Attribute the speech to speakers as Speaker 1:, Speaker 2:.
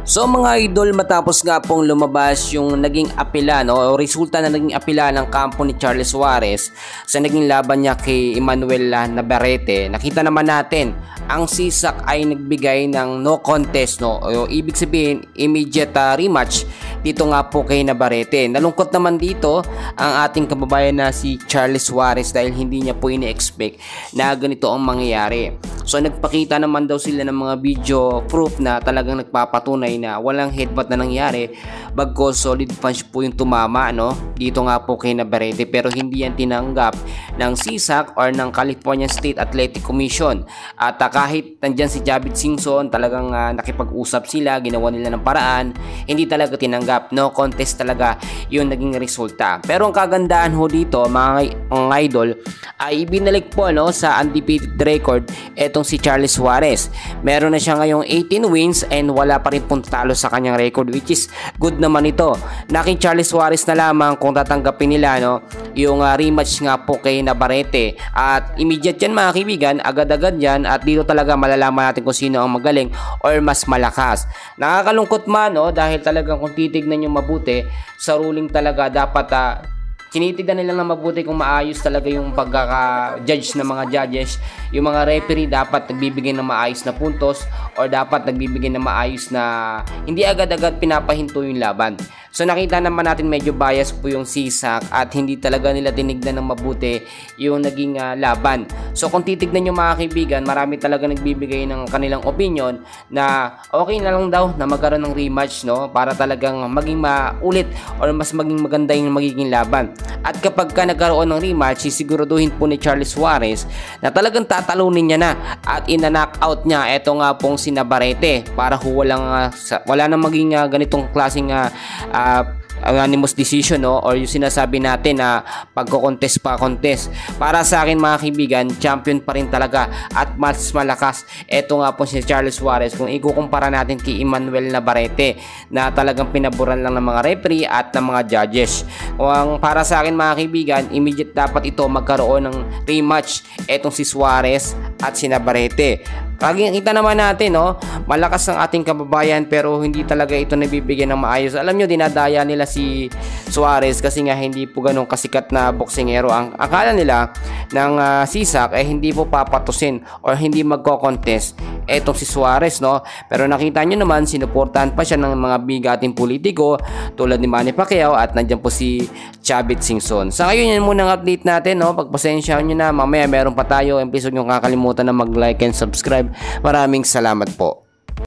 Speaker 1: So mga idol, matapos nga pong lumabas yung naging apela o resulta na naging apela ng kampo ni Charles Suarez sa naging laban niya kay Emmanuel Navarrete, nakita naman natin ang sisak ay nagbigay ng no contest, o ibig sabihin immediate rematch dito nga po kay Navarrete. Nalungkot naman dito ang ating kababayan na si Charles Suarez dahil hindi niya po ini-expect na ganito ang mangyayari. So nagpakita naman daw sila ng mga video proof na talagang nagpapatunay na walang headbutt na nangyari, bagkus solid punch po yung tumama dito nga po kay Navarrete, pero hindi yan tinanggap ng CSAC or ng California State Athletic Commission. At kahit nandyan si Chavit Singson, talagang nakipag-usap sila, ginawa nila ng paraan, hindi talaga tinanggap. No contest talaga yung naging resulta. Pero ang kagandahan ho dito mga idol ay ibinalik po sa undefeated record etong si Charles Suarez. Meron na siya ngayong 18 wins and wala pa rin pong talo sa kanyang record, which is good naman ito. Kay Charles Suarez na lamang kung tatanggapin nila yung rematch nga po kay Navarrete. At immediate yan mga kaibigan, agad-agad yan, at dito talaga malalaman natin kung sino ang magaling or mas malakas. Nakakalungkot man dahil talagang kung titignan nyo mabuti sa ruling talaga dapat tinitignan nila na mabuti kung maayos talaga yung pagkaka-judge ng mga judges. Yung mga referee dapat nagbibigay ng maayos na puntos or dapat nagbibigay ng maayos na hindi agad-agad pinapahinto yung laban. So nakita naman natin medyo bias po yung CSAC at hindi talaga nila tinignan ng mabuti yung naging laban. So kung titignan nyo mga kaibigan, marami talaga nagbibigay ng kanilang opinion na okay na lang daw na magkaroon ng rematch para talagang maging maulit or mas maging maganda yung magiging laban. At kapag ka nagkaroon ng rematch, sisiguraduhin po ni Charles Suarez na talagang tatalunin niya na at ina-knockout niya eto nga pong si Navarrete para wala nang maging ganitong klaseng anonymous decision or yung sinasabi natin na pagko-contest pa contest. Para sa akin mga kaibigan, champion pa rin talaga at mas malakas eto nga po si Charles Suarez kung ikukumpara natin kay Emmanuel Navarrete na talagang pinaboran lang ng mga referee at ng mga judges. Kung para sa akin mga kaibigan, immediate dapat ito magkaroon ng rematch etong si Suarez at si Navarrete. Kita naman natin malakas ang ating kababayan pero hindi talaga ito nabibigyan ng maayos. Alam nyo, dinadaya nila si Suarez kasi nga hindi po ganun kasikat na boksingero. Ang akala nila ng CSAC ay hindi po papatusin or hindi magko-contest etong si Suarez pero nakita nyo naman sinuportahan pa siya ng mga bigating politiko tulad ni Manny Pacquiao at nandiyan po si Chavit Singson. Sa ngayon yan muna ang update natin pagpasensyahan nyo na, mamaya meron pa tayo episode, nyo kakalimutan na mag-like and subscribe. Maraming salamat po.